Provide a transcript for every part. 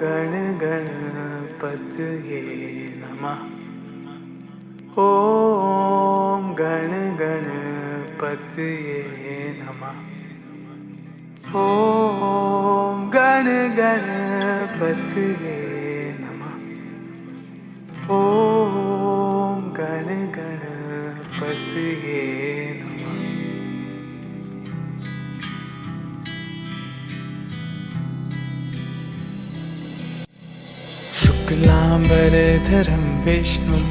गण गणपतये नमः। ॐ गण गणपतये नमः। ॐ गण गणपतये नमः। ॐ गण गणपतये नमः। शुक्लाम्बरधरं विष्णुं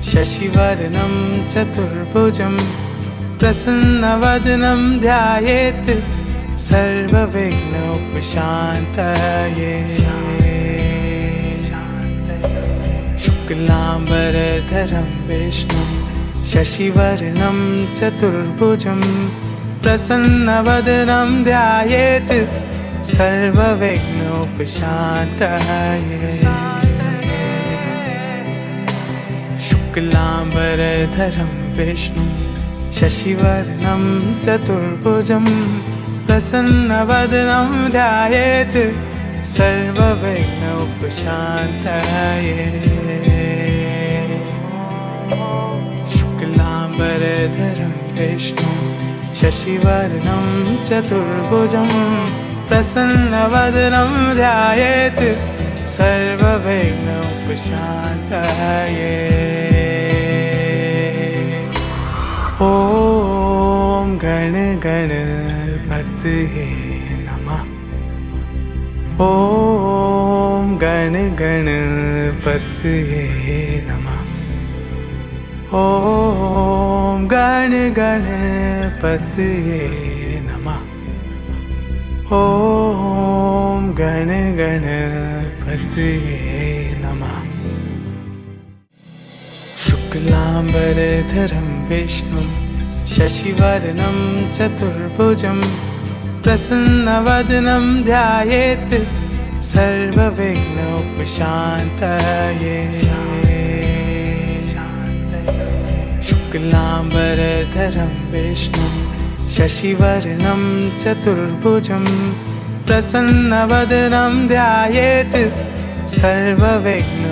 शशिवर्णं चतुर्भुजं प्रसन्नवदनं ध्यायेत् सर्वविघ्नोपशान्तये। शुक्लाम्बरधरं विष्णुं शशिवर्णं चतुर्भुजं प्रसन्नवदनं ध्यायेत् सर्वविघ्नोपशान्तये। शुक्लाम्बरधरं विष्णुं शशिवर्णं चतुर्भुजं प्रसन्नवदनं ध्यायेत् सर्वविघ्नोपशान्तये। शुक्लाम्बरधरं विष्णुं शशिवर्णं चतुर्भुजं प्रसन्नवदनं ध्यायेत् सर्वविघ्नोपशान्तये। ॐ गण गणपतये नमः। ॐ गण गणपतये नमः। ॐ गण गणपतये नमः। ॐ गण गणपतये नमः। शुक्लाम्बरधरं विष्णुं शशिवर्णं चतुर्भुजं प्रसन्नवदनं ध्यायेत् सर्वविघ्नोपशान्तये। शुक्लाम्बरधरं विष्णुं शशिवर्णं चतुर्भुजं प्रसन्नवदनं ध्यायेत् सर्वविघ्नोपशान्तये।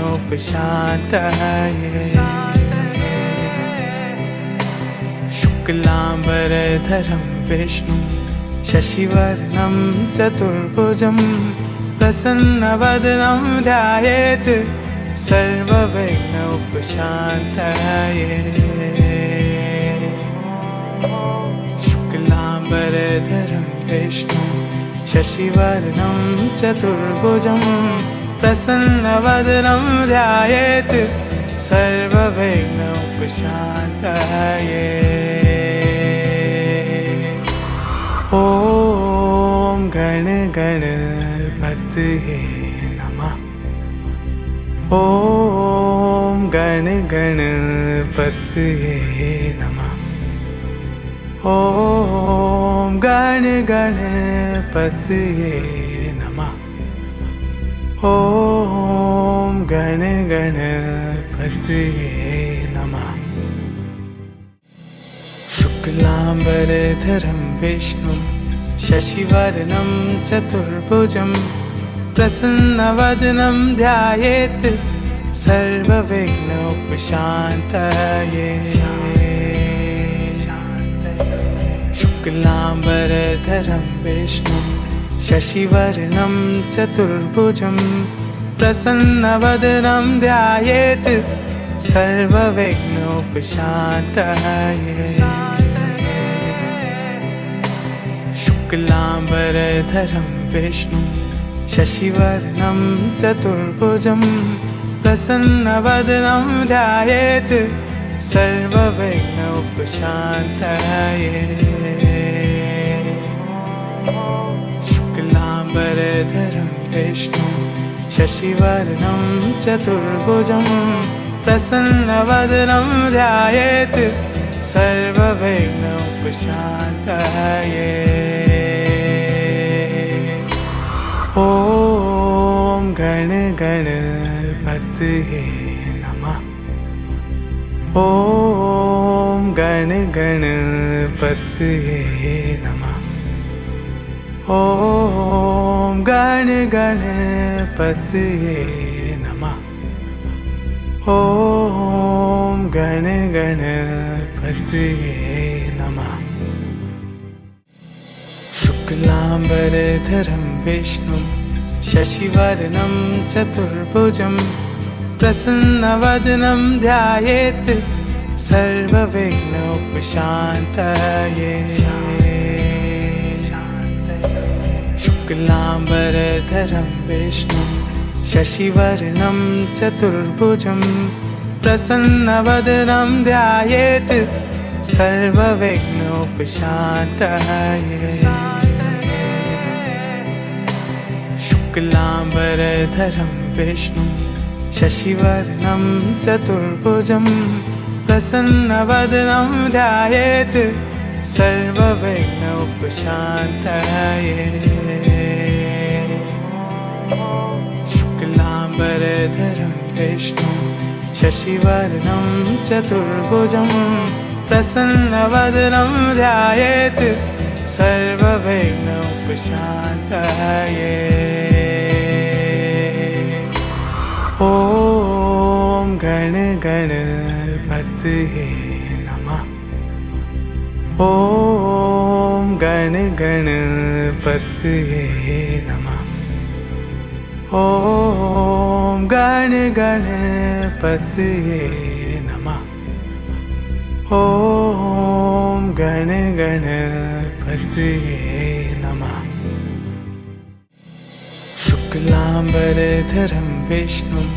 शुक्लाम्बरधरं विष्णुं शशिवर्णं चतुर्भुजं प्रसन्नवदनं ध्यायेत् सर्वविघ्नोपशान्तये। शुक्लाम्बरधरं विष्णुं शशिवर्णं चतुर्भुजं प्रसन्नवदनं ध्यायेत् सर्वविघ्नोपशान्तये। ॐ गण गणपतये नमः। ॐ गण गणपतये नमः। ॐ गण गणपतये नमः। ॐ गण गणपतये नमः। शुक्लाम्बरधरं विष्णुं शशिवर्णं चतुर्भुजं प्रसन्नवदनं ध्यायेत् सर्वविघ्नोपशान्तये। शुक्लाम्बरधरं विष्णुं शशिवर्णं चतुर्भुजं प्रसन्नवदनं ध्यायेत् सर्वविघ्नोपशान्तये। शुक्लाम्बरधरं विष्णुं शशिवर्णं चतुर्भुजं प्रसन्नवदनं ध्यायेत् सर्वविघ्नोपशान्तये। शुक्लाम्बरधरं विष्णुं शशिवर्णं चतुर्भुजं प्रसन्नवदनं ध्यायेत् सर्वविघ्नोपशान्तये। ॐ गण गणपतये नमः। ॐ गण गणपतये नमः। ॐ गण गणपतये गणपतये नमः। ॐ गणपतये नमः। शुक्लाम्बरधरं विष्णुं शशिवर्णं चतुर्भुजं प्रसन्नवदनं ध्यायेत् सर्वविघ्नोपशान्तये। शुक्लाम्बरधरं विष्णुं शशिवर्णं चतुर्भुजं प्रसन्नवदनं ध्यायेत् सर्वविघ्नोपशान्तये। शुक्लाम्बरधरं विष्णुं शशिवर्णं चतुर्भुजं प्रसन्नवदनं ध्यायेत् सर्वविघ्नोपशान्तये। शुक्लाम्बरधरं विष्णुं शशिवर्णं चतुर्भुजं प्रसन्नवदनं ध्यायेत् सर्वविघ्नोपशान्तये। ॐ गणपतये नमः। ॐ गणपतये नमः। ॐ गणपतये नमः। ॐ गणपतये नमः। शुक्लाम्बरधरं विष्णुं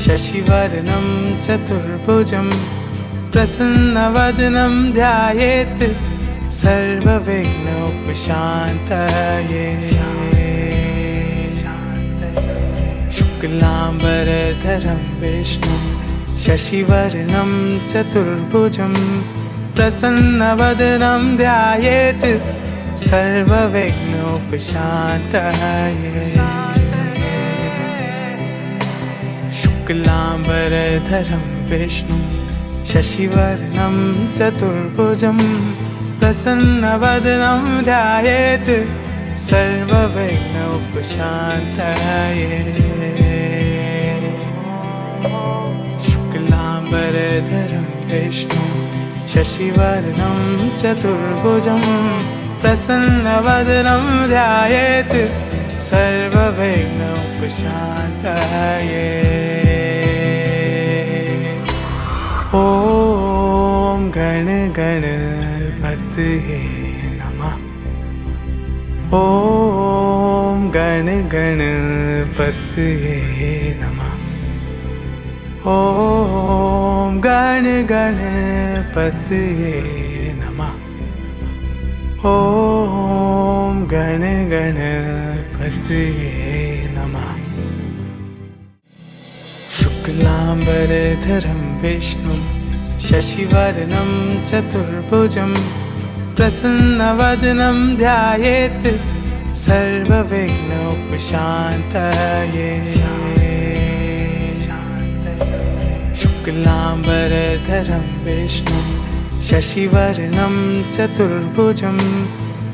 शशिवर्णं चतुर्भुजं प्रसन्नवदनं ध्यायेत् सर्वविघ्नोपशान्तये। शुक्लाम्बरधरं विष्णुं शशिवर्णं चतुर्भुजं प्रसन्नवदनं ध्यायेत् सर्वविघ्नोपशान्तये। शुक्लाम्बरधरं विष्णुं शशिवर्णं चतुर्भुजं प्रसन्नवदनं ध्यायेत् सर्वविघ्नोपशान्तये। शुक्लाम्बरधरं विष्णुं शशिवर्णं चतुर्भुजं प्रसन्नवदनं ध्यायेत् सर्वविघ्नोपशान्तये। ॐ गणपतये नमः। ॐ गणपतये नमः। ॐ गणपतये नमः। ॐ गणपतये नमः। शुक्लाम्बरधरं विष्णुं शशिवर्णं चतुर्भुजं प्रसन्नवदनं ध्यायेत् सर्वविघ्नोपशान्तये। शुक्लाम्बरधरं विष्णुं शशिवर्णं चतुर्भुजं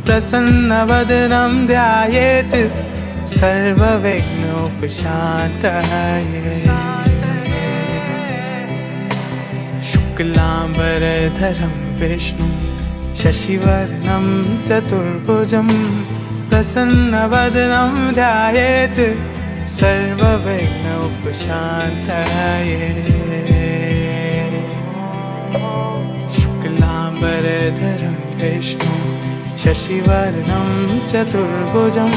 प्रसन्नवदनं ध्यायेत् सर्वविघ्नोपशान्तये। शुक्लाम्बरधरं विष्णुं शशिवर्णं चतुर्भुजं प्रसन्नवदनं ध्यायेत् सर्वविघ्नोपशान्तये। शुक्लाम्बरधरं विष्णुं शशिवर्णं चतुर्भुजं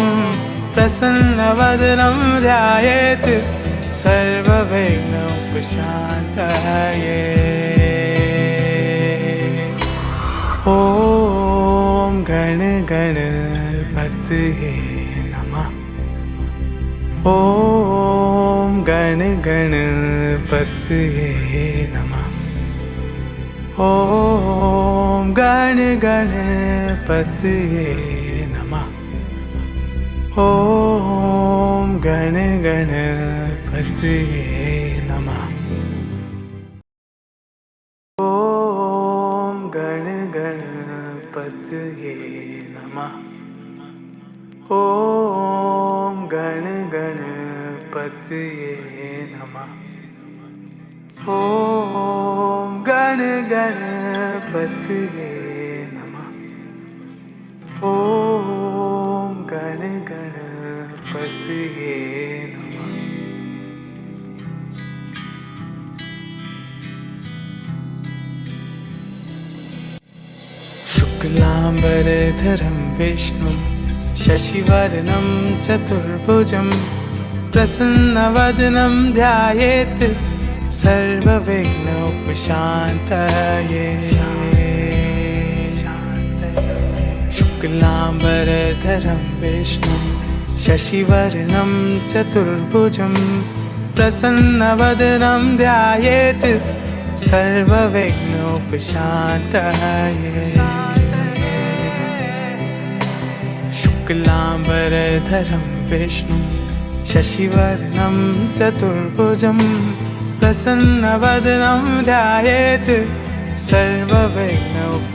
प्रसन्नवदनं ध्यायेत् सर्वविघ्नोपशान्तये। ॐ गणपतये नमः। ॐ गणपतये नमः। ॐ गणपतये नमः। ॐ गणपतये नमः। ॐ गणपतये नमः। ॐ गणपतये गणपतये नमः। ॐ गणपतये नमः। ॐ गणपतये नमः। शुक्लाम्बरधरं विष्णुं शशिवर्णं चतुर्भुजं प्रसन्नवदनं ध्यायेत् सर्वविघ्नोपशान्तये। शुक्लाम्बरधरं विष्णुं शशिवर्णं चतुर्भुजं प्रसन्नवदनं ध्यायेत् सर्वविघ्नोपशान्तये। शुक्लाम्बरधरं विष्णुं शशिवर्णं चतुर्भुजं प्रसन्नवदनं ध्यायेत् सर्वविघ्नोपशान्तये।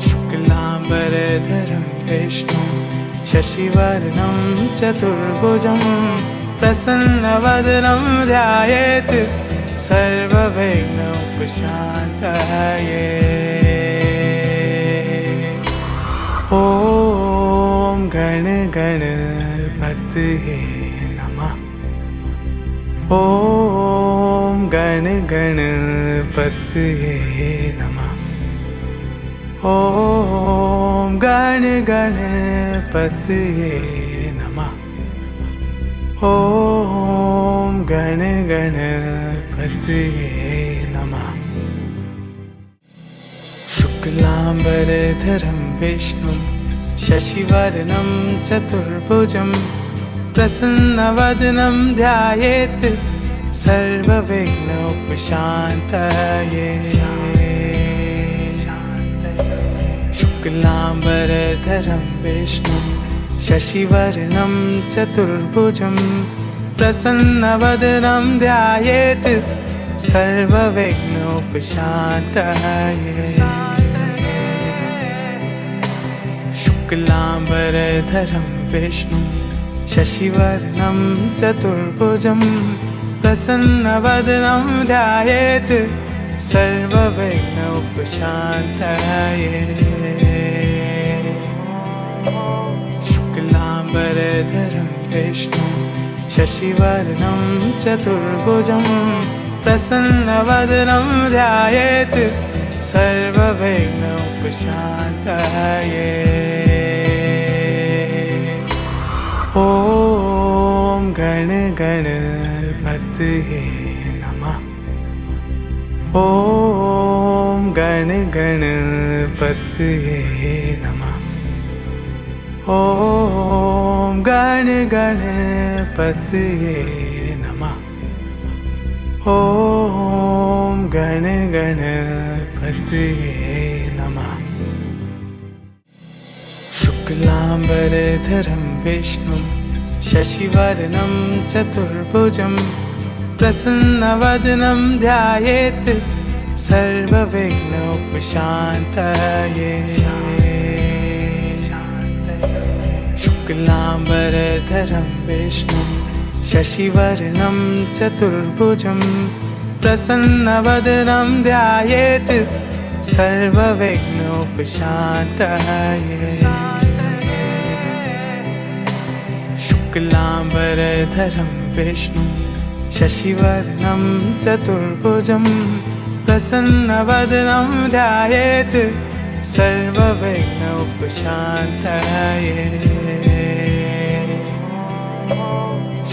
शुक्लाम्बरधरं विष्णुं शशिवर्णं चतुर्भुजं प्रसन्नवदनं ध्यायेत् सर्वविघ्नोपशान्तये। ॐ गणपतये नमः। ॐ गणपतये नमः। ॐ गणपतये नमः। ॐ गणपतये नमः। शुक्लाम्बरधरं विष्णुं शशिवर्णं चतुर्भुजं प्रसन्नवदनं ध्यायेत् सर्वविघ्नोपशान्तये। शुक्लाम्बरधरं विष्णुं शशिवर्णं चतुर्भुजं प्रसन्नवदनं ध्यायेत् सर्वविघ्नोपशान्तये। शुक्लाम्बरधरं विष्णुं शशिवर्णं चतुर्भुजं प्रसन्नवदनं ध्यायेत् सर्वविघ्नोपशान्तये। शुक्लाम्बरधरं विष्णुं शशिवर्णं चतुर्भुजं प्रसन्नवदनं ध्यायेत् सर्वविघ्नोपशान्तये। ॐ गणपतये नमः। ॐ गणपतये नमः। ॐ गणपतये नमः। ॐ गणपतये नमः। शुक्लाम्बरधरं विष्णुं शशिवर्णं चतुर्भुजं प्रसन्नवदनं ध्यायेत् सर्वविघ्नोपशान्तये। शुक्लाम्बरधरं विष्णुं शशिवर्णं चतुर्भुजं प्रसन्नवदनं ध्यायेत् सर्वविघ्नोपशान्तये। शुक्लाम्बरधरं विष्णुं शशिवर्णं चतुर्भुजं प्रसन्नवदनं ध्यायेत् सर्वविघ्नोपशान्तये।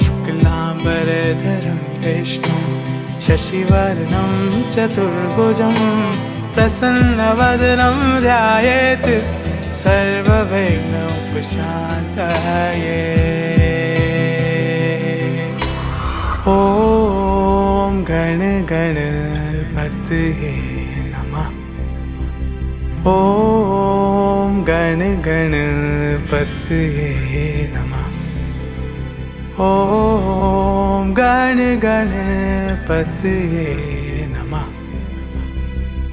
शुक्लाम्बरधरं विष्णुं शशिवर्णं चतुर्भुजं प्रसन्नवदनं ध्यायेत् सर्वविघ्नोपशान्तये। ॐ गणपतये नमः। ॐ गणपतये नमः। ॐ गणपतये नमः।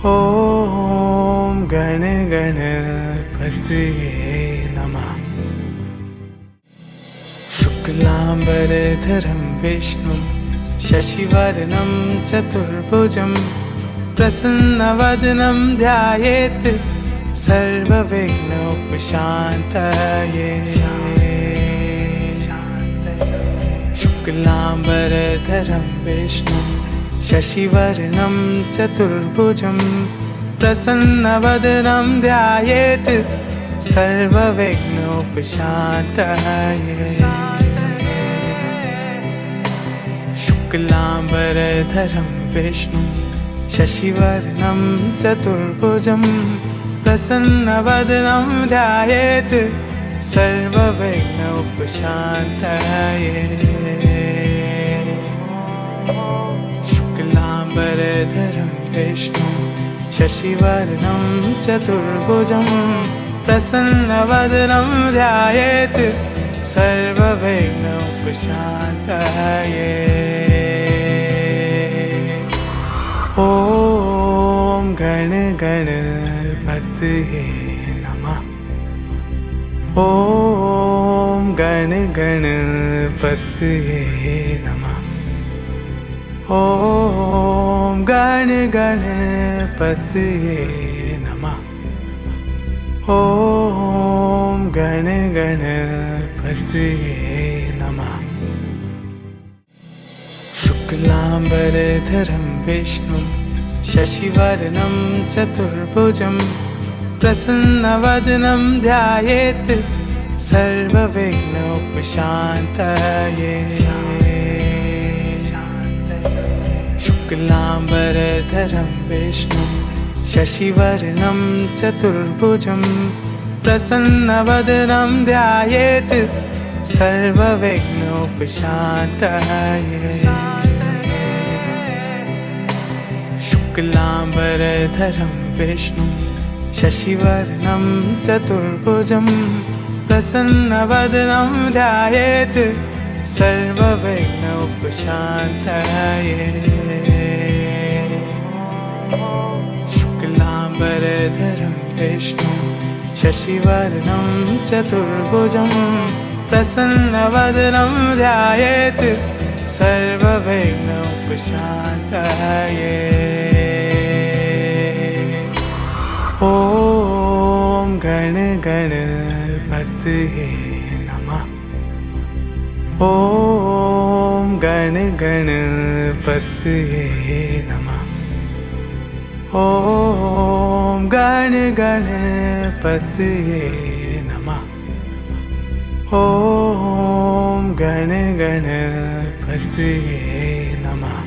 ॐ गणपतये नमः। शुक्लाम्बरधरं विष्णुं शशिवर्णं चतुर्भुजं प्रसन्नवदनं ध्यायेत् सर्वविघ्नोपशान्तये। शुक्लाम्बरधरं विष्णुं शशिवर्णं चतुर्भुजं प्रसन्नवदनं ध्यायेत् सर्वविघ्नोपशान्तये। शुक्लाम्बरधरं विष्णुं शशिवर्णं चतुर्भुजं प्रसन्नवदनं ध्यायेत् सर्वविघ्नोपशान्तये। शुक्लाम्बरधरं विष्णुं शशिवर्णं चतुर्भुजं प्रसन्नवदनं ध्यायेत् सर्वविघ्नोपशान्तये। ॐ गण गणपतये नमः। ॐ गण गणपतये नमः। ॐ गण गणपतये नमः। ॐ गण गणपतये नमः। शुक्लाम्बरधरं विष्णुं शशिवर्णं चतुर्भुजं प्रसन्नवदनं ध्यायेत् सर्वविघ्नोपशान्तये। शुक्लाम्बरधरं विष्णुं शशिवर्णं चतुर्भुजं प्रसन्नवदनं ध्यायेत् सर्वविघ्नोपशान्तये। शुक्लाम्बरधरं विष्णुं शशिवर्णं चतुर्भुजं प्रसन्नवदनं ध्यायेत् सर्वविघ्नोपशान्तये। शुक्लाम्बरधरं विष्णुं शशिवर्णं चतुर्भुजं प्रसन्नवदनं ध्यायेत् सर्वविघ्नोपशान्तये। ॐ गण गणपतये नमः। ॐ गण गणपतये नमः। ॐ गण गणपतये नमः। ॐ गण गणपतये नमः।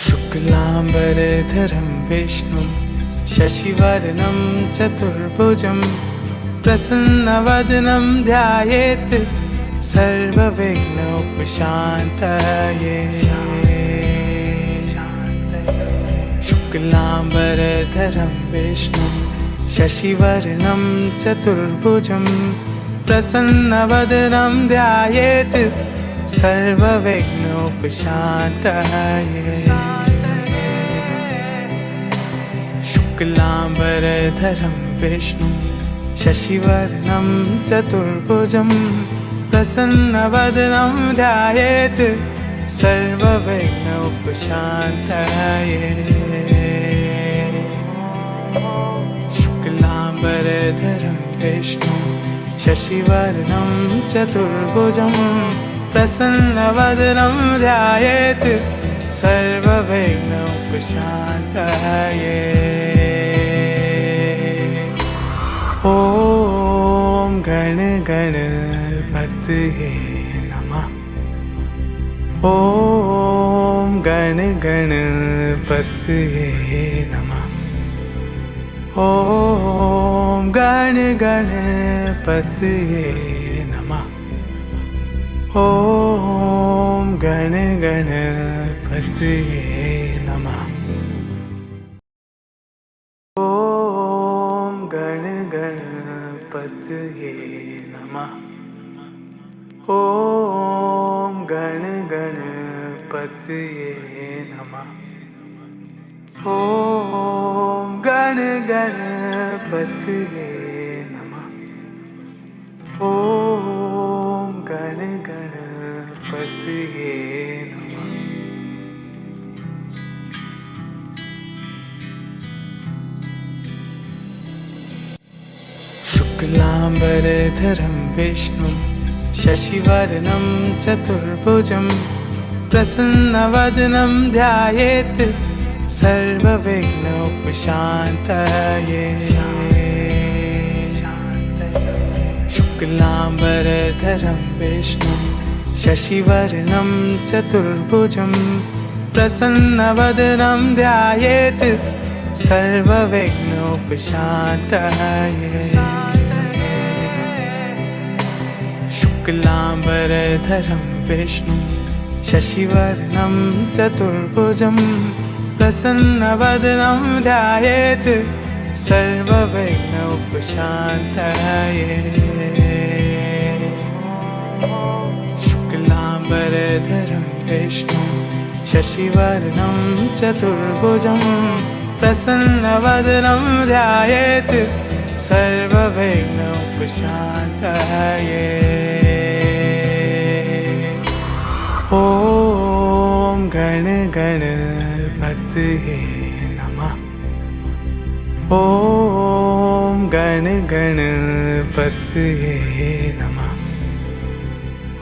शुक्लाम्बरधरं विष्णुं शशिवर्णं चतुर्भुजं प्रसन्नवदनं ध्यायेत् सर्वविघ्नोपशान्तये। शुक्लाम्बरधरं विष्णुं शशिवर्णं चतुर्भुजं प्रसन्नवदनं ध्यायेत् सर्वविघ्नोपशान्तये। शुक्लाम्बरधरं विष्णुं शशिवर्णं चतुर्भुजं प्रसन्नवदनं ध्यायेत् सर्वविघ्नोपशान्तये। शुक्लाम्बरधरं विष्णुं शशिवर्णं चतुर्भुजं प्रसन्नवदनं ध्यायेत् सर्वविघ्नोपशान्तये। ॐ गण गणपतये नमः। ॐ गण गणपतये नमः। ॐ गण गणपतये नमः। ॐ गण गणपतये नमः। ॐ गण गणपतये नमः। ॐ गण गणपतये नमः। ॐ गण गणपतये नमः। ॐ गण गणपतये नमः। शुक्लाम्बरधरं विष्णुं शशिवर्णं चतुर्भुजं प्रसन्नवदनं ध्यायेत् सर्वविघ्नोपशान्तये। शुक्लाम्बरधरं विष्णुं शशिवर्णं चतुर्भुजं प्रसन्नवदनं ध्यायेत् सर्वविघ्नोपशान्तये। शुक्लाम्बरधरं विष्णुं शशिवर्णं चतुर्भुजं प्रसन्नवदनं ध्यायेत् सर्वविघ्नोपशान्तये। शुक्लाम्बरधरं विष्णुं शशिवर्णं चतुर्भुजं प्रसन्नवदनं ध्यायेत् सर्वविघ्नोपशान्तये। ॐ गण गणपतये नमः। ॐ गण गणपतये नमः।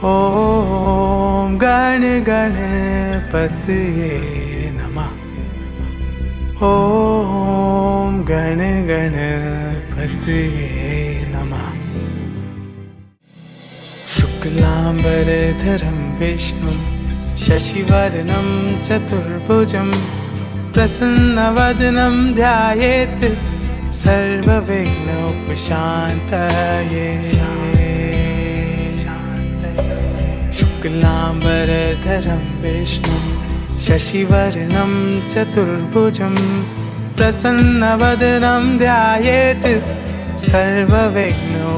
ॐ गण गणपतये नमः। ॐ गण गणपतये नमः। शुक्लाम्बरधरं विष्णुं शशिवर्णं चतुर्भुजं प्रसन्नवदनं ध्यायेत् सर्वविघ्नोपशान्तये। शुक्लाम्बरधरं विष्णुं शशिवर्णं चतुर्भुजं प्रसन्नवदनं ध्यायेत् सर्वविघ्नोपशान्तये।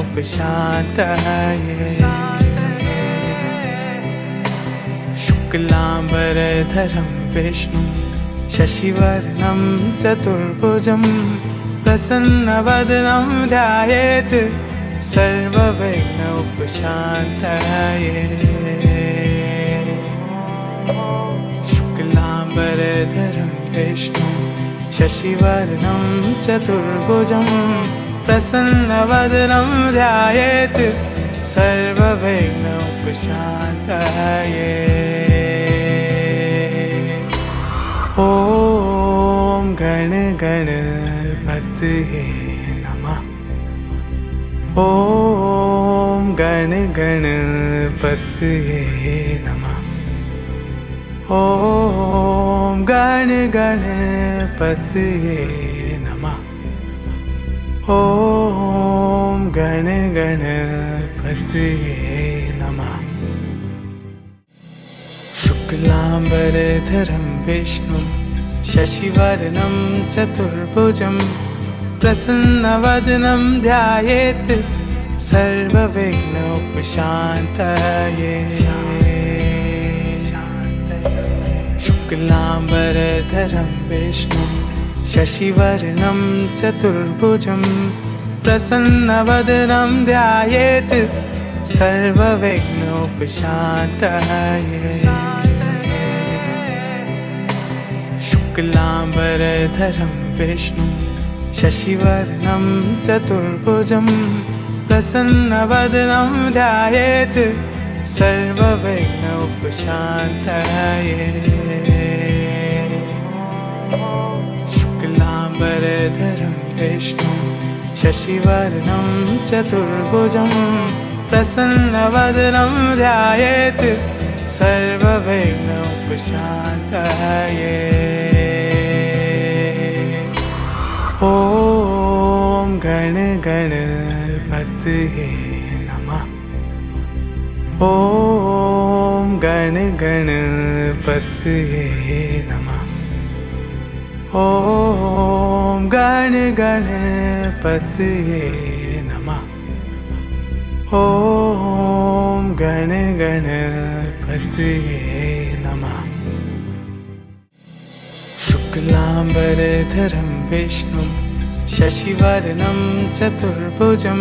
शुक्लाम्बरधरं विष्णुं शशिवर्णं चतुर्भुजं प्रसन्नवदनं ध्यायेत् सर्वविघ्नोपशान्तये। शुक्लाम्बरधरं विष्णुं शशिवर्णं चतुर्भुजं प्रसन्नवदनं ध्यायेत् सर्वविघ्नोपशान्तये। ॐ गण गणपतये नमः। ॐ गण गणपतये नमः। ॐ गण गणपतये नमः। ॐ गण गणपतये नमः। शुक्लाम्बरधरं विष्णुं शशिवर्णं चतुर्भुजं प्रसन्नवदनं ध्यायेत् सर्वविघ्नोपशान्तये। शुक्लाम्बरधरं विष्णुं शशिवर्णं चतुर्भुजं प्रसन्नवदनं ध्यायेत् सर्वविघ्नोपशान्तये। शुक्लाम्बरधरं विष्णुं शशिवर्णं चतुर्भुजं प्रसन्नवदनं ध्यायेत् सर्वविघ्नोपशान्तये। शुक्लाम्बरधरं विष्णुं शशिवर्णं चतुर्भुजं प्रसन्नवदनं ध्यायेत् सर्वविघ्नोपशान्तये। ॐ गण गणपतये नमः। ॐ गण गणपतये नमः। ॐ गण गणपतये नमः। ॐ गण गणपतये नमः। शुक्लाम्बरधरं विष्णुं शशिवर्णं चतुर्भुजं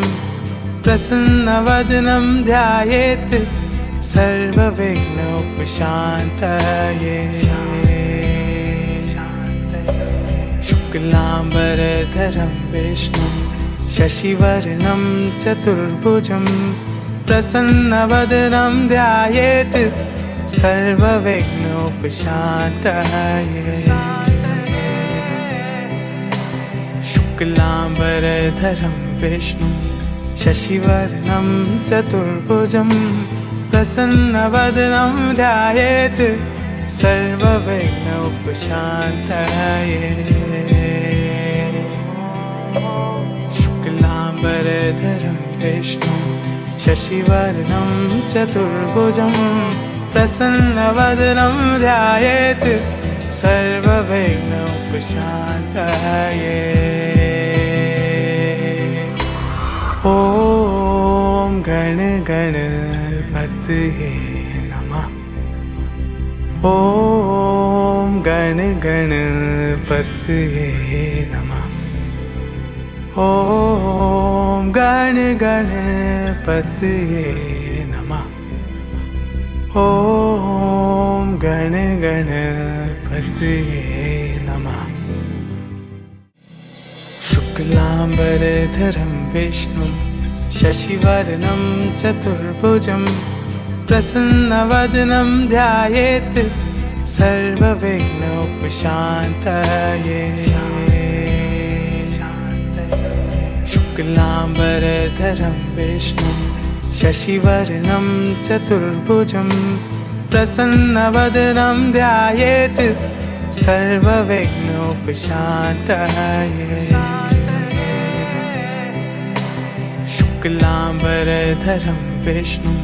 प्रसन्नवदनं ध्यायेत् सर्वविघ्नोपशान्तये। शुक्लाम्बरधरं विष्णुं शशिवर्णं चतुर्भुजं प्रसन्नवदनं ध्यायेत् सर्वविघ्नोपशान्तये। शुक्लाम्बरधरं विष्णुं शशिवर्णं चतुर्भुजं प्रसन्नवदनं ध्यायेत् सर्वविघ्नोपशान्तये। शुक्लाम्बरधरं विष्णुं शशिवर्णं चतुर्भुजं प्रसन्नवदनं ध्यायेत् सर्वविघ्नोपशान्तये। ॐ गण गणपतये नमः। ॐ गण गणपतये नमः। ॐ गण गणपतये नमः। ॐ गण गणपतये नमः। शुक्लाम्बरधरं विष्णुं शशिवर्णं चतुर्भुजं प्रसन्नवदनं ध्यायेत् सर्वविघ्नोपशान्तये। शुक्लाम्बरधरं विष्णुं शशिवर्णं चतुर्भुजं प्रसन्नवदनं ध्यायेत् सर्वविघ्नोपशान्तये। शुक्लाम्बरधरं विष्णुं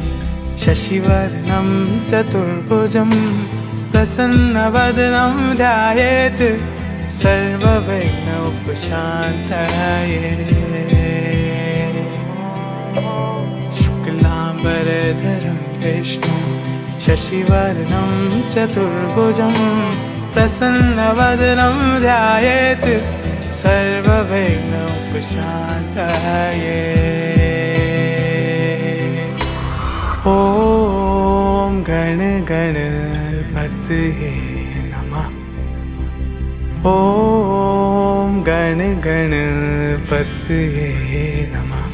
शशिवर्णं चतुर्भुजं प्रसन्नवदनं ध्यायेत् सर्वविघ्नोपशान्तये। शुक्लाम्बरधरं विष्णुं शशिवर्णं चतुर्भुजं प्रसन्नवदनं ध्यायेत् सर्वविघ्नोपशान्तये। ॐ गण गणपतये नमः। ॐ गण गणपतये नमः।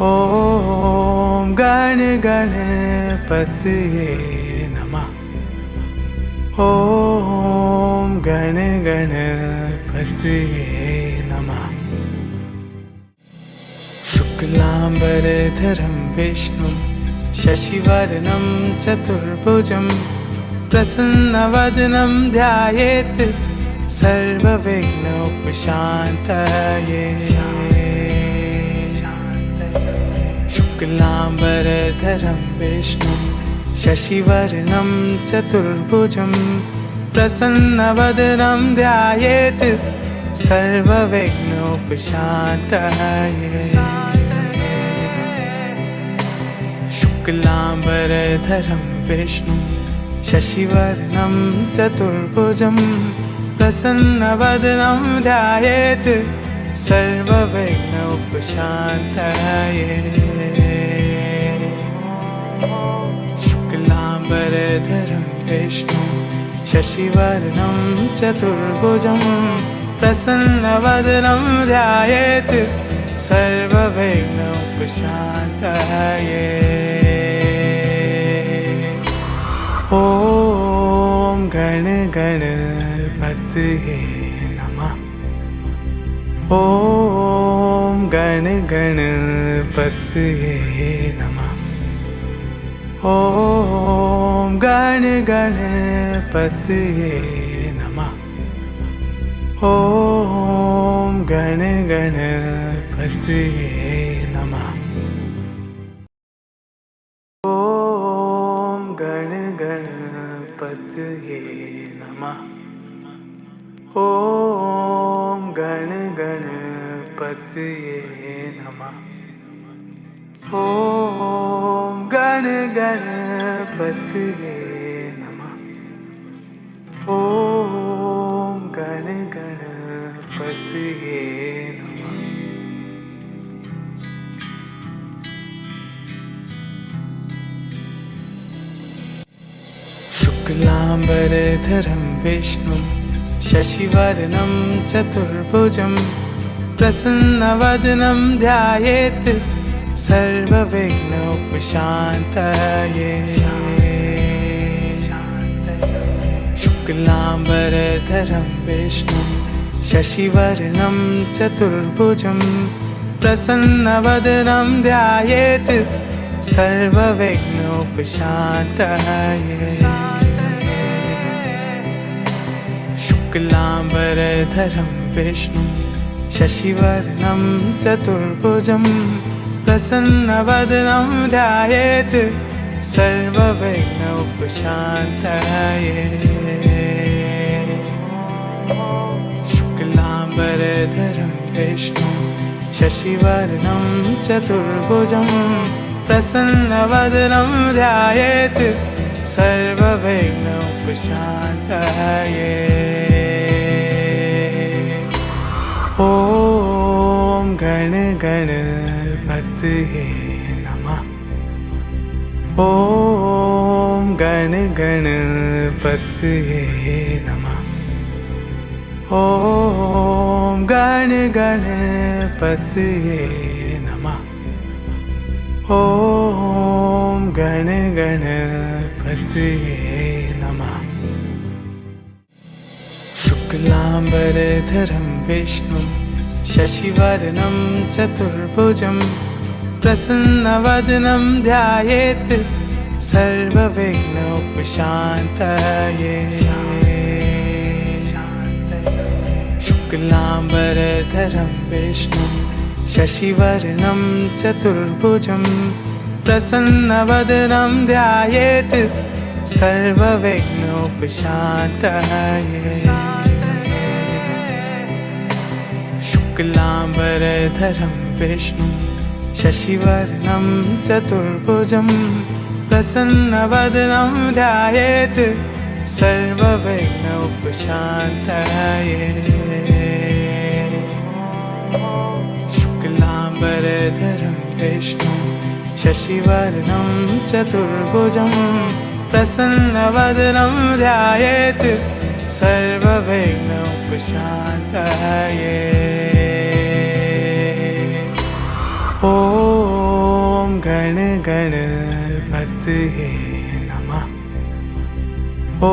ॐ गण गणपतये नमः। ॐ गण गणपतये नमः। शुक्लाम्बरधरं विष्णुं शशिवर्णं चतुर्भुजं प्रसन्नवदनं ध्यायेत् सर्वविघ्नोपशान्तये। शुक्लाम्बरधरं विष्णुं शशिवर्णं चतुर्भुजं प्रसन्नवदनं ध्यायेत् सर्वविघ्नोपशान्तये। शुक्लाम्बरधरं विष्णुं शशिवर्णं चतुर्भुजं प्रसन्नवदनं ध्यायेत् सर्वविघ्नोपशान्तये। शुक्लाम्बरधरं विष्णुं शशिवर्णं चतुर्भुजं प्रसन्नवदनं ध्यायेत् सर्वविघ्नोपशान्तये। ॐ गण गणपतये नमः। ॐ गण गणपतये नमः। ॐ गण गणपतये नमः। ॐ गण गणपतये नमः। ॐ गण गणपतये नमः। ॐ गण गणपतये नमः। ॐ गण गणपतये नमः। ॐ गण गणपतये नमः। शुक्लाम्बरधरं विष्णुं शशिवर्णं चतुर्भुजं प्रसन्नवदनं ध्यायेत् सर्वविघ्नोपशान्तये। शुक्लाम्बरधरं विष्णुं शशिवर्णं चतुर्भुजं प्रसन्नवदनं ध्यायेत् सर्वविघ्नोपशान्तये। शुक्लाम्बरधरं विष्णुं शशिवर्णं चतुर्भुजं प्रसन्नवदनं ध्यायेत् सर्वविघ्नोपशान्तये। शुक्लाम्बरधरं विष्णुं शशिवर्णं चतुर्भुजं प्रसन्नवदनं ध्यायेत् सर्वविघ्नोपशान्तये। ॐ गण गणपतये नमः। ॐ गण गणपतये नमः। ॐ गण गणपतये नमः। ॐ गण गणपतये नमः। शुक्लाम्बरधरं विष्णुं शशिवर्णं चतुर्भुजं प्रसन्नवदनं ध्यायेत् सर्वविघ्नोपशान्तये। शुक्लाम्बरधरं विष्णुं शशिवर्णं चतुर्भुजं प्रसन्नवदनं ध्यायेत् सर्वविघ्नोपशान्तये। शुक्लाम्बरधरं विष्णुं शशिवर्णं चतुर्भुजं प्रसन्नवदनं ध्यायेत् सर्वविघ्नोपशान्तये। शुक्लाम्बरधरं विष्णुं शशिवर्णं चतुर्भुजं प्रसन्नवदनं ध्यायेत् सर्वविघ्नोपशान्तये। ॐ गण गणपतये नमः। ॐ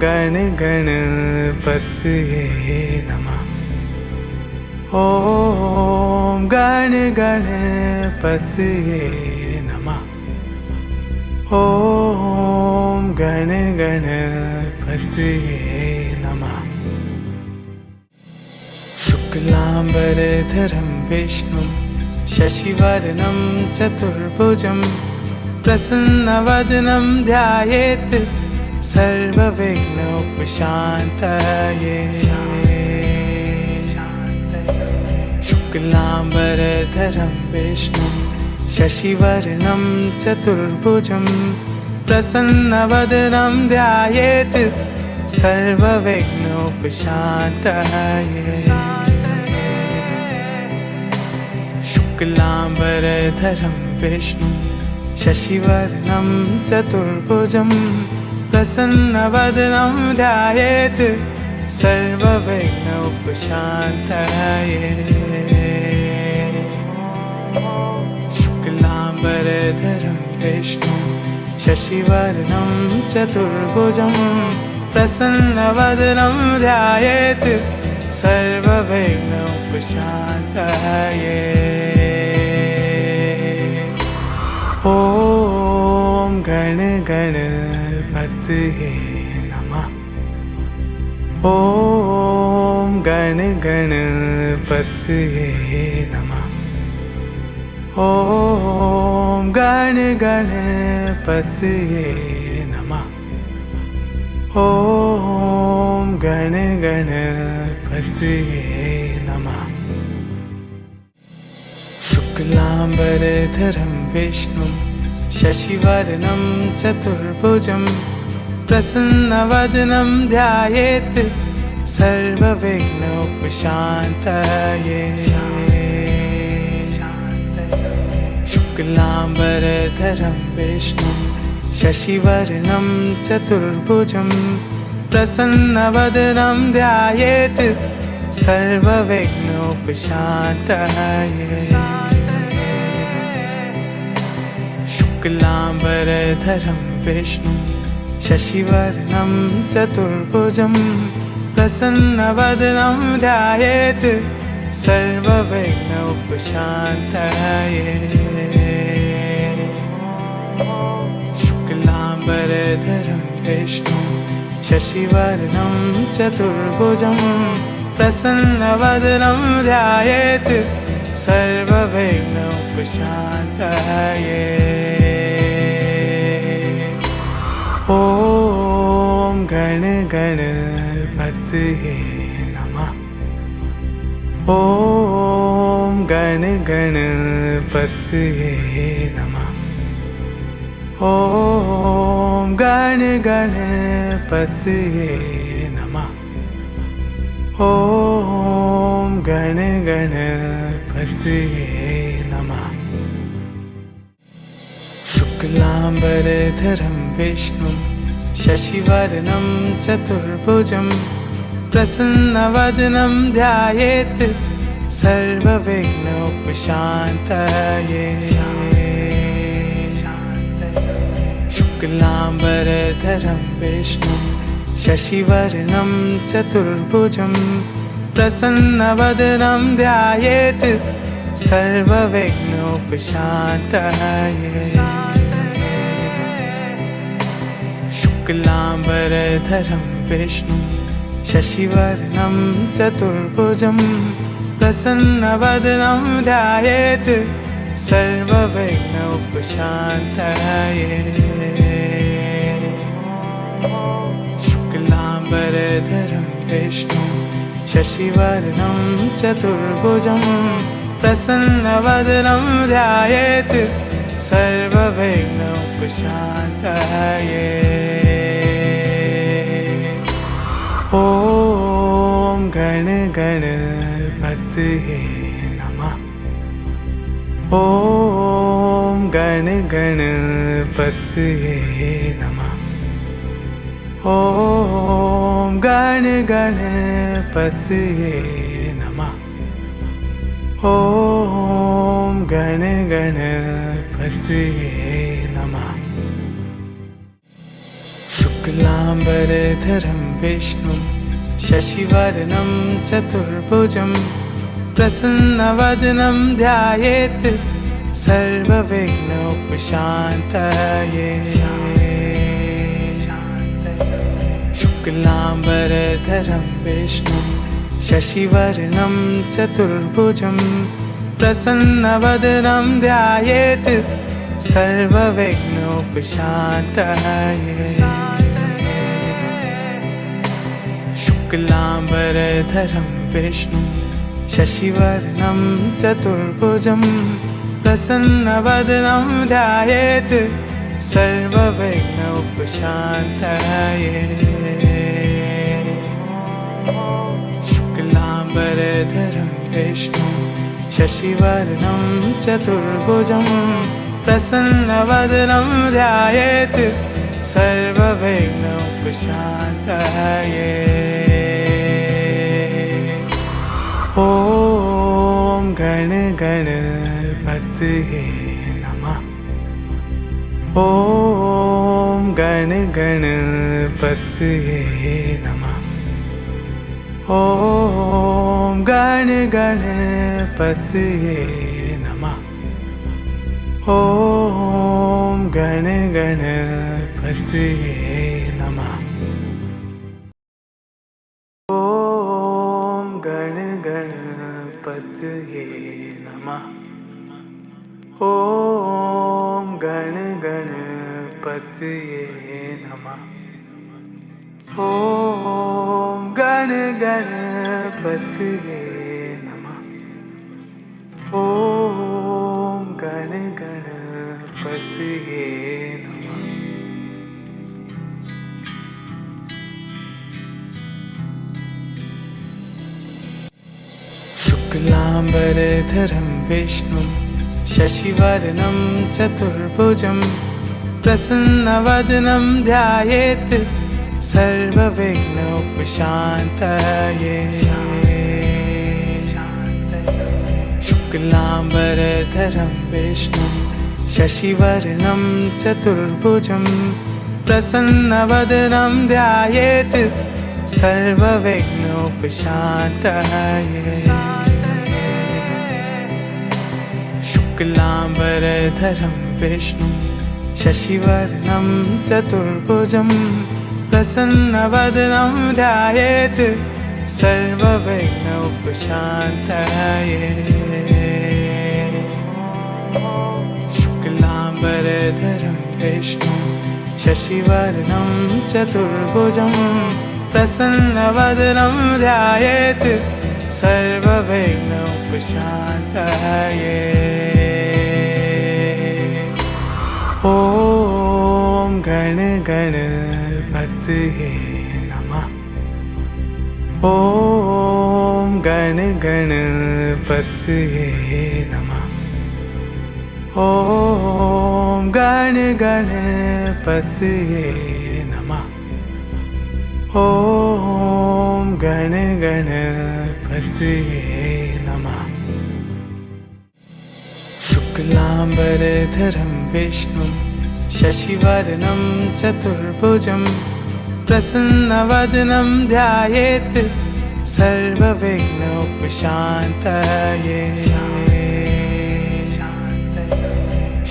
गण गणपतये नमः। ॐ गण गणपतये नमः। ॐ गण गणपतये नमः। शुक्लाम्बरधरं विष्णुं शशिवर्णं चतुर्भुजं प्रसन्नवदनं ध्यायेत् सर्वविघ्नोपशान्तये। शुक्लाम्बरधरं विष्णुं शशिवर्णं चतुर्भुजं प्रसन्नवदनं ध्यायेत् सर्वविघ्नोपशान्तये। शुक्लाम्बरधरं विष्णुं शशिवर्णं चतुर्भुजं प्रसन्नवदनं ध्यायेत् सर्वविघ्नोपशान्तये। शुक्लाम्बरधरं विष्णुं शशिवर्णं चतुर्भुजं प्रसन्नवदनं ध्यायेत् सर्वविघ्नोपशान्तये। ॐ गण गणपतये नमः। ॐ गण गणपतये नमः। ॐ गण गणपतये नमः। ॐ गण गणपतये नमः। शुक्लाम्बरधरं विष्णुं शशिवर्णं चतुर्भुजं प्रसन्नवदनं ध्यायेत् सर्वविघ्नोपशान्तये। शुक्लाम्बरधरं विष्णुं शशिवर्णं चतुर्भुजं प्रसन्नवदनं ध्यायेत् सर्वविघ्नोपशान्तये। शुक्लाम्बरधरं विष्णुं शशिवर्णं चतुर्भुजं प्रसन्नवदनं ध्यायेत् सर्वविघ्नोपशान्तये। शुक्लाम्बरधरं विष्णुं शशिवर्णं चतुर्भुजं प्रसन्नवदनं ध्यायेत् सर्वविघ्नोपशान्तये। ॐ गण गणपतये नमः। ॐ गण गणपतये नमः। ॐ गण गणपतये नमः। ॐ गण गणपतये नमः। शुक्लाम्बरधरं विष्णुं शशिवर्णं चतुर्भुजं प्रसन्नवदनं ध्यायेत् सर्वविघ्नोपशान्तये। शुक्लाम्बरधरं विष्णुं शशिवर्णं चतुर्भुजं प्रसन्नवदनं ध्यायेत् सर्वविघ्नोपशान्तये। शुक्लाम्बरधरं विष्णुं शशिवर्णं चतुर्भुजं प्रसन्नवदनं ध्यायेत् सर्वविघ्नोपशान्तये। शुक्लाम्बरधरं विष्णुं शशिवर्णं चतुर्भुजं प्रसन्नवदनं ध्यायेत् सर्वविघ्नोपशान्तये। ॐ गण गणपतये नमः। ॐ गण गणपतये नमः। ॐ गण गणपतये नमः। ॐ गण गणपतये नमः। शुक्लाम्बरधरं विष्णुं शशिवर्णं चतुर्भुजं प्रसन्नवदनं ध्यायेत् सर्वविघ्नोपशान्तये। शुक्लाम्बरधरं विष्णुं शशिवर्णं चतुर्भुजं प्रसन्नवदनं ध्यायेत् सर्वविघ्नोपशान्तये। शुक्लाम्बरधरं विष्णुं शशिवर्णं चतुर्भुजं प्रसन्नवदनं ध्यायेत् सर्वविघ्नोपशान्तये। शुक्लाम्बरधरं विष्णुं शशिवर्णं चतुर्भुजं प्रसन्नवदनं ध्यायेत् सर्वविघ्नोपशान्तये। ॐ गण गणपतये नमः। ॐ गण गणपतये नमः। ॐ गण गणपतये नमः। ॐ गण गणपतये नमः। ॐ गण गणपतये नमः। ॐ गण गणपतये नमः। ॐ गण गणपतये नमः। ॐ गण गणपतये नमः। शुक्लाम्बरधरं विष्णुं शशिवर्णं चतुर्भुजं प्रसन्नवदनं ध्यायेत् सर्वविघ्नोपशान्तये। शुक्लाम्बरधरं विष्णुं शशिवर्णं चतुर्भुजं प्रसन्नवदनं ध्यायेत् सर्वविघ्नोपशान्तये। शुक्लाम्बरधरं विष्णुं शशिवर्णं चतुर्भुजं प्रसन्नवदनं ध्यायेत् सर्वविघ्नोपशान्तये। शुक्लाम्बरधरं विष्णुं शशिवर्णं चतुर्भुजं प्रसन्नवदनं ध्यायेत् सर्वविघ्नोपशान्तये। ॐ गण गणपतये नमः। ॐ गण गणपतये नमः। ॐ गण गणपतये नमः। ॐ गण गणपतये नमः। शुक्लाम्बरधरं विष्णुं शशिवर्णं चतुर्भुजं प्रसन्नवदनं ध्यायेत् सर्वविघ्नोपशान्तये।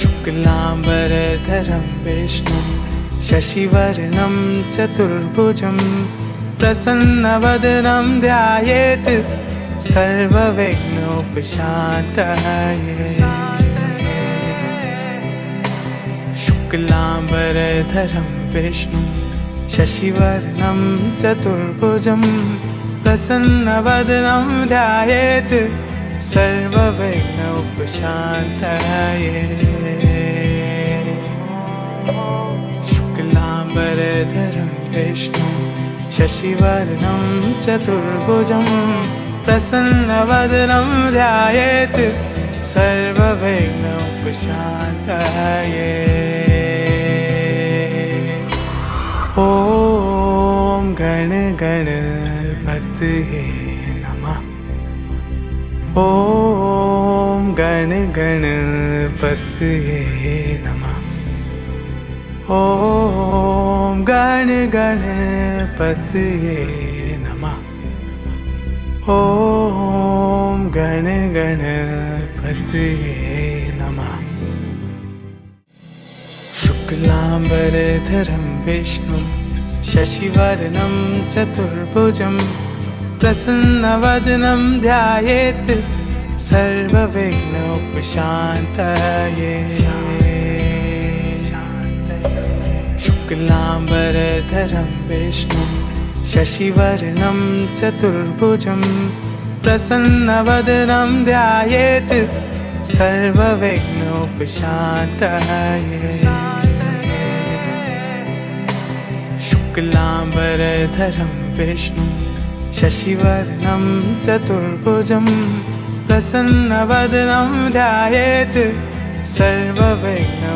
शुक्लाम्बरधरं विष्णुं शशिवर्णं चतुर्भुजं प्रसन्नवदनं ध्यायेत् सर्वविघ्नोपशान्तये। शुक्लाम्बरधरं विष्णुं शशिवर्णं चतुर्भुजं प्रसन्नवदनं ध्यायेत् सर्वविघ्नोपशान्तये। शुक्लाम्बरधरं विष्णुं शशिवर्णं चतुर्भुजं प्रसन्नवदनं ध्यायेत् सर्वविघ्नोपशान्तये। ॐ गण गणपतये नमः। ॐ गण गणपतये नमः। ॐ गण गणपतये नमः। ॐ गण गणपतये नमः। शुक्लाम्बरधरं विष्णुं शशिवर्णं चतुर्भुजं प्रसन्नवदनं ध्यायेत् सर्वविघ्नोपशान्तये। शुक्लाम्बरधरं विष्णुं शशिवर्णं चतुर्भुजं प्रसन्नवदनं ध्यायेत् सर्वविघ्नोपशान्तये। शुक्लाम्बरधरं विष्णुं शशिवर्णं चतुर्भुजं प्रसन्नवदनं ध्यायेत् सर्वविघ्नोपशान्तये।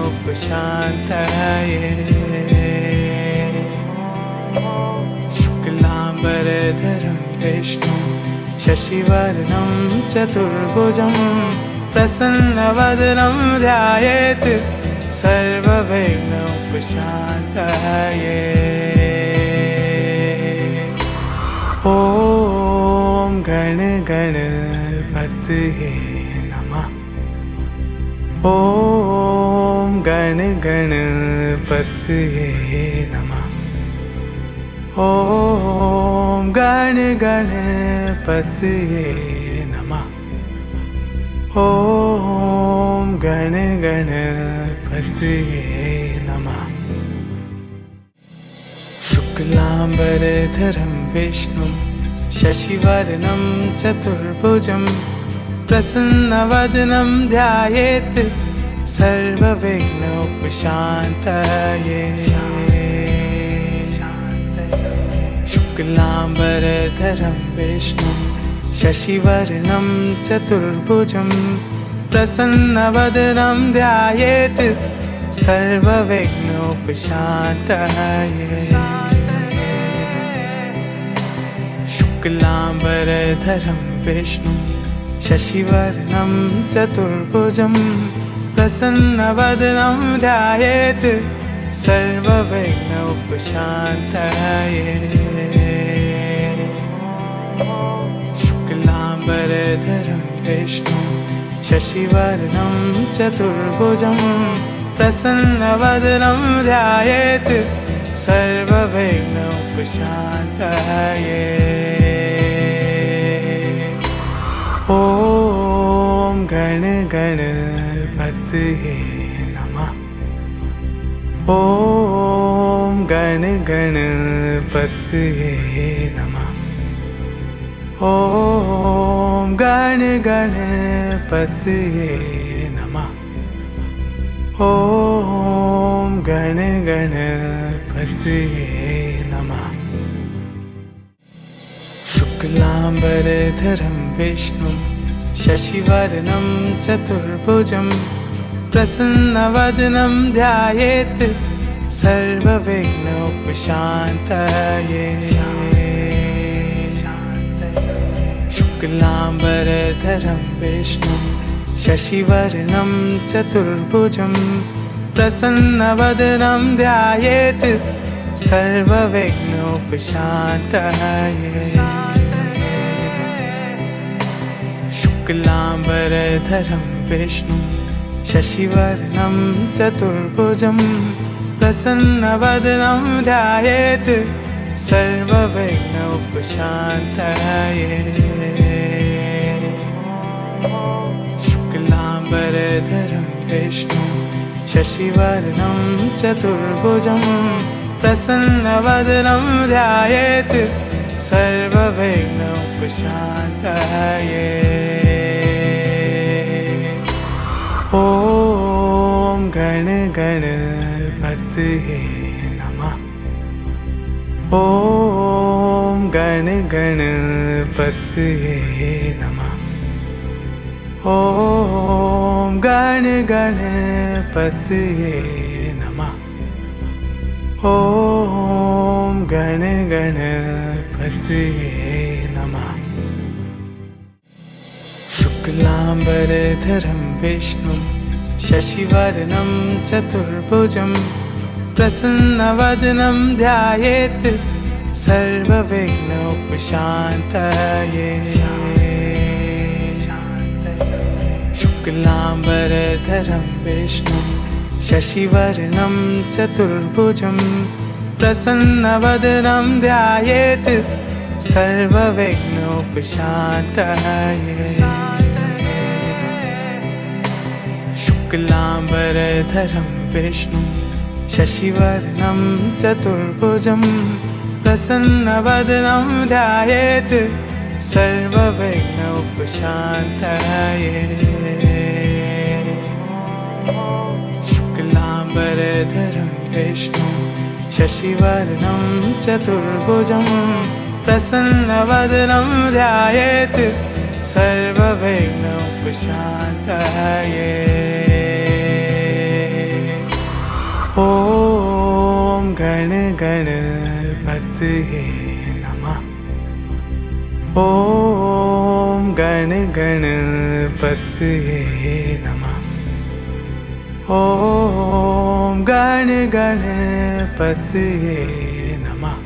शुक्लाम्बरधरं विष्णुं शशिवर्णं चतुर्भुजं प्रसन्नवदनं ध्यायेत् सर्वविघ्नोपशान्तये। ॐ गण गणपतये नमः। ॐ गण गणपतये नमः। ॐ गण गणपतये नमः। ॐ गण गणपतये नमः। शुक्लाम्बरधरं विष्णुं शशिवर्णं चतुर्भुजं प्रसन्नवदनं ध्यायेत् सर्वविघ्नोपशान्तये। शुक्लाम्बरधरं विष्णुं शशिवर्णं चतुर्भुजं प्रसन्नवदनं ध्यायेत् सर्वविघ्नोपशान्तये शुक्लाम्बरधरं विष्णुं शशिवर्णं चतुर्भुजं प्रसन्नवदनं ध्यायेत् सर्वविघ्नोपशान्तये शुक्लाम्बरधरं विष्णुं शशिवर्णं चतुर्भुजं प्रसन्नवदनं ध्यायेत् सर्वविघ्नोपशान्तये ॐ गण गणपतये नमः। ॐ गण गणपतये नमः। ॐ गण गणपतये नमः। ॐ गण गणपतये नमः। शुक्लाम्बरधरं विष्णुं शशिवर्णं चतुर्भुजं प्रसन्नवदनं ध्यायेत् सर्वविघ्नोपशान्तये शुक्लाम्बरधरं विष्णुं शशिवर्णं चतुर्भुजं प्रसन्नवदनं ध्यायेत् सर्वविघ्नोपशान्तये शुक्लाम्बरधरं विष्णुं शशिवर्णं चतुर्भुजं प्रसन्नवदनं ध्यायेत् सर्वविघ्नोपशान्तये शुक्लाम्बरधरं विष्णुं शशिवर्णं चतुर्भुजं प्रसन्नवदनं ध्यायेत् सर्वविघ्नोपशान्तये ॐ गण गणपतये नमः। ॐ गण गणपतये नमः। ॐ गण गणपतये नमः। ॐ गण गणपतये नमः। शुक्लाम्बरधरं विष्णुं शशिवर्णं चतुर्भुजं प्रसन्नवदनं ध्यायेत् सर्वविघ्नोपशान्तये शुक्लाम्बरधरं विष्णुं शशिवर्णं चतुर्भुजं प्रसन्नवदनं ध्यायेत् सर्वविघ्नोपशान्तये शुक्लाम्बरधरं विष्णुं शशिवर्णं चतुर्भुजं प्रसन्नवदनं ध्यायेत् सर्वविघ्नोपशान्तये शुक्लाम्बरधरं विष्णुं शशिवर्णं चतुर्भुजं प्रसन्नवदनं ध्यायेत् सर्वविघ्नोपशान्तये ॐ गण गणपतये नमः। ॐ गण गणपतये नमः। ॐ गण गणपतये नमः।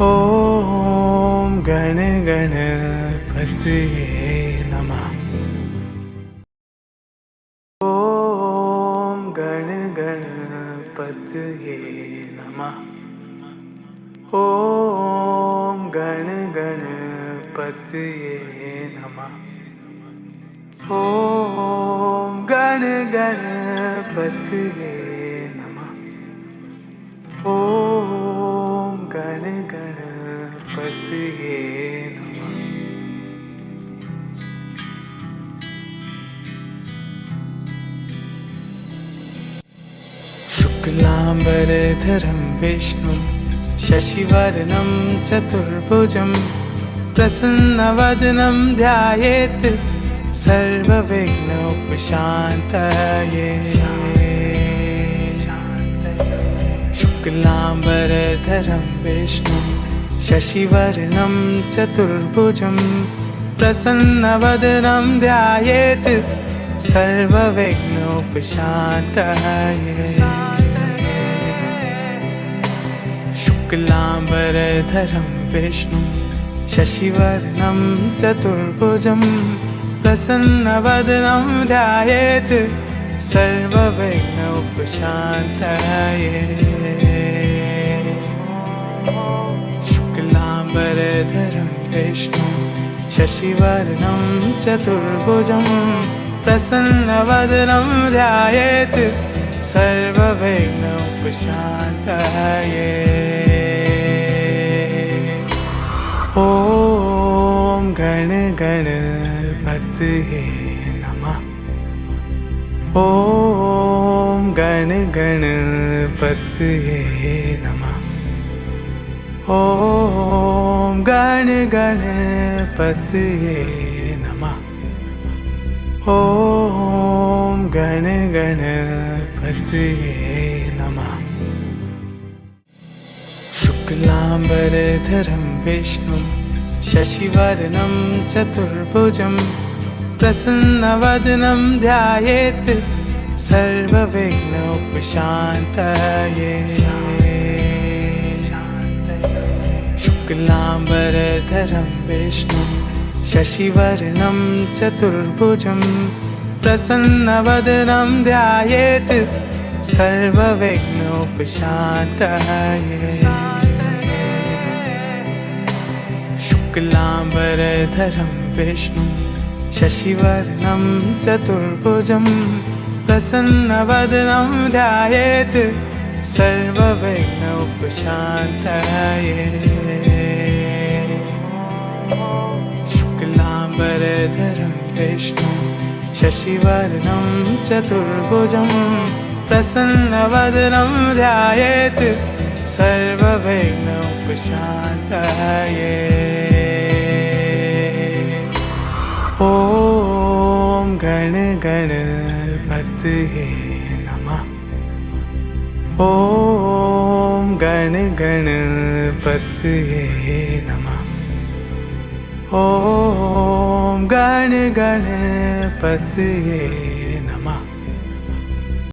ॐ गण गणपतये नमः। ॐ गण गणपतये नमः। ॐ गण गणपतये नमः। ॐ गण गणपतये नमः। ॐ गण गणपतये नमः। शुक्लाम्बरधरं विष्णुं शशिवर्णं चतुर्भुजं प्रसन्नवदनं ध्यायेत् सर्वविघ्नोपशान्तये शुक्लाम्बरधरं विष्णुं शशिवर्णं चतुर्भुजं प्रसन्नवदनं ध्यायेत् सर्वविघ्नोपशान्तये। शुक्लाम्बरधरं विष्णुं शशिवर्णं चतुर्भुजं प्रसन्नवदनं ध्यायेत् सर्वविघ्नोपशान्तये। शुक्लाम्बरधरं विष्णुं शशिवर्णं चतुर्भुजं प्रसन्नवदनं ध्यायेत् सर्वविघ्नोपशान्तये। ॐ गण गणपतये नमः। ॐ गण गणपतये नमः। ॐ गण गणपतये नमः। ॐ गण गणपतये नमः। शुक्लाम्बरधरं विष्णुं शशिवर्णं चतुर्भुजं प्रसन्नवदनं ध्यायेत् सर्वविघ्नोपशान्तये। शुक्लाम्बरधरं विष्णुं शशिवर्णं चतुर्भुजं प्रसन्नवदनं ध्यायेत् सर्वविघ्नोपशान्तये। शुक्लाम्बरधरं विष्णुं शशिवर्णं चतुर्भुजं प्रसन्नवदनं ध्यायेत् सर्वविघ्नोपशान्तये। शुक्लाम्बरधरं विष्णुं शशिवर्णं चतुर्भुजं प्रसन्नवदनं ध्यायेत् सर्वविघ्नोपशान्तये। ॐ गण गणपतये नमः। ॐ गण गणपतये नमः। ॐ गण गणपतये